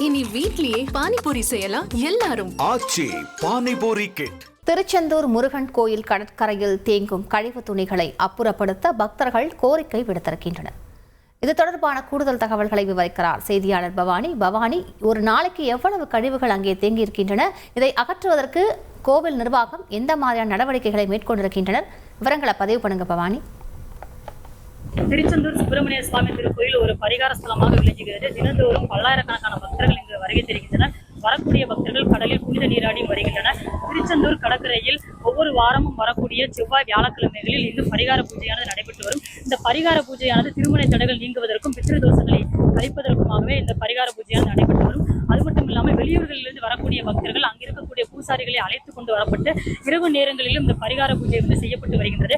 இனி வீட்லயே பானிபூரி செய்யலாம் எல்லாரும். ஆச்சி பானிபூரி கிட். திருச்செந்தூர் முருகன் கோயில் கடற்கரையில் தேங்கும் கழிவு துணிகளை அப்புறப்படுத்த பக்தர்கள் கோரிக்கை விடுத்திருக்கின்றனர். இது தொடர்பான கூடுதல் தகவல்களை விவரிக்கிறார் செய்தியாளர் பவானி. பவானி, ஒரு நாளைக்கு எவ்வளவு கழிவுகள் அங்கே தேங்கியிருக்கின்றன? இதை அகற்றுவதற்கு கோவில் நிர்வாகம் எந்த மாதிரியான நடவடிக்கைகளை மேற்கொண்டிருக்கின்றனர்? விவரங்களை பதிவு பண்ணுங்க பவானி. திருச்செந்தூர் சுப்பிரமணிய சுவாமி திருக்கோயில் ஒரு பரிகார ஸ்தலமாக விளங்குகிறது. தினந்தோறும் பல்லாயிரக்கணக்கான பக்தர்கள் இங்கு வருகை தருகின்றனர். வரக்கூடிய பக்தர்கள் கடலில் புனித நீராடி வருகின்றனர். திருச்செந்தூர் கடற்கரையில் ஒவ்வொரு வாரமும் வரக்கூடிய செவ்வாய் வியாழக்கிழமைகளில் இங்கு பரிகார பூஜையானது நடைபெற்று வரும். இந்த பரிகார பூஜையானது திருமண தடைகள் நீங்குவதற்கும் பித்ருதோஷங்களை கழிப்பதற்குமாகவே இந்த பரிகார பூஜையானது நடைபெற்று வரும். அது மட்டும் இல்லாமல் வெளியூர்களிலிருந்து வரக்கூடிய பக்தர்கள் அங்கு இருக்கக்கூடிய பூசாரிகளை அழைத்துக் கொண்டு வரப்பட்டு இரவு நேரங்களிலும் இந்த பரிகார பூஜை செய்யப்பட்டு வருகின்றது.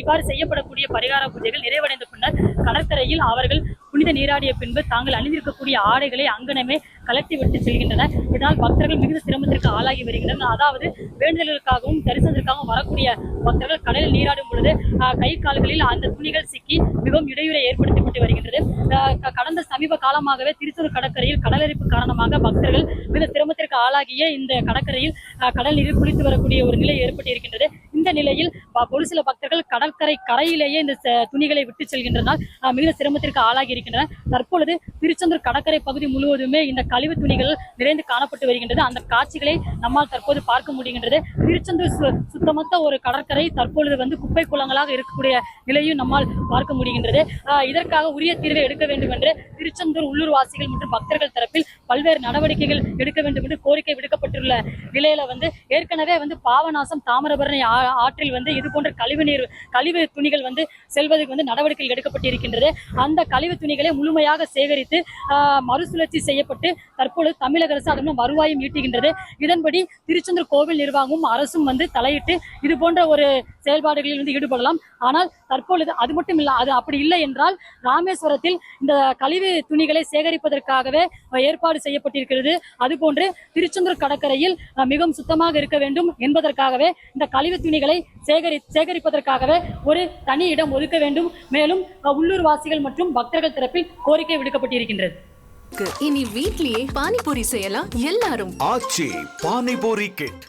இவ்வாறு செய்யப்படக்கூடிய பரிகார பூஜைகள் நிறைவடைந்த பின்னர் கடற்கரையில் அவர்கள் புனித நீராடிய பின்பு தாங்கள் அணிந்திருக்கக்கூடிய ஆடைகளை அங்கனமே கலட்டி விட்டு செல்கின்றனர். இதனால் பக்தர்கள் மிகுந்த சிரமத்திற்கு ஆளாகி வருகின்றனர். அதாவது வேண்டுதலுக்காகவும் தரிசனத்திற்காகவும் வரக்கூடிய பக்தர்கள் கடலில் நீராடும் பொழுது கை கால்களில் அந்த துணிகள் சிக்கி மிகவும் இடையூறை ஏற்படுத்தப்பட்டு வருகின்றது. கடந்த சமீப காலமாகவே திருச்செந்தூர் கடற்கரையில் கடலரிப்பு காரணமாக பக்தர்கள் மிக சிரமத்திற்கு ஆளாகிய இந்த கடற்கரையில் கடல் நீரில் குளித்து வரக்கூடிய ஒரு நிலை ஏற்பட்டு இருக்கின்றது. இந்த நிலையில் ஒரு சில பக்தர்கள் கடற்கரை கரையிலேயே இந்த துணிகளை விட்டு செல்கின்றனால் மிக சிரமத்திற்கு ஆளாகி இருக்கின்றனர். தற்பொழுது திருச்செந்தூர் கடற்கரை பகுதி முழுவதுமே இந்த கழிவு துணிகள் நிறைந்து காணப்பட்டு வருகின்றது. அந்த காட்சிகளை நம்மால் தற்போது பார்க்க முடிகின்றது. திருச்செந்தூர் சுத்தமற்ற ஒரு கடற்கரை தற்பொழுது குப்பை குளங்களாக இருக்கக்கூடிய நிலையும் நம்மால் பார்க்க முடிகின்றது. இதற்காக உரிய தீர்வை எடுக்க வேண்டும் என்று திருச்செந்தூர் உள்ளூர் வாசிகள் மற்றும் பக்தர்கள் தரப்பில் பல்வேறு நடவடிக்கைகள் எடுக்க வேண்டும் என்று கோரிக்கை விடுக்கப்பட்டுள்ள நிலையில ஏற்கனவே பாபநாசம் தாமிரபரணி ஆற்றில் இது போன்ற கழிவு துணிகள் செல்வதற்கு நடவடிக்கைகள் எடுக்கப்பட்டிருக்கின்றது. அந்த கழிவு துணிகளை முழுமையாக சேகரித்து மறுசுழற்சி செய்யப்பட்டு தற்பொழுது தமிழக அரசு அதன் வருவாயும் ஈட்டுகின்றது. இதன்படி திருச்செந்தூர் கோவில் நிர்வாகமும் அரசும் தலையிட்டு இது போன்ற ஒரு செயல்பாடுகளில் ஈடுபடலாம். ஆனால் தற்பொழுது அது மட்டும் இல்ல, அது அப்படி இல்லை என்றால் ராமேஸ்வரத்தில் இந்த கழிவு துணிகளை சேகரிப்பதற்காகவே ஏற்பாடு செய்யப்பட்டிருக்கிறது. அதுபோன்று திருச்செந்தூர் கடற்கரையில் மிகவும் சுத்தமாக இருக்க வேண்டும் என்பதற்காகவே இந்த கழிவு துணிகளை சேகரிப்பதற்காகவே ஒரு தனி இடம் ஒதுக்க வேண்டும். மேலும் உள்ளூர் வாசிகள் மற்றும் பக்தர்கள் தரப்பில் கோரிக்கை விடுக்கப்பட்டிருக்கின்றது. இனி வீட்லயே பானிபூரி செய்யலாம் எல்லாரும். ஆச்சி பானிபூரி கிட்.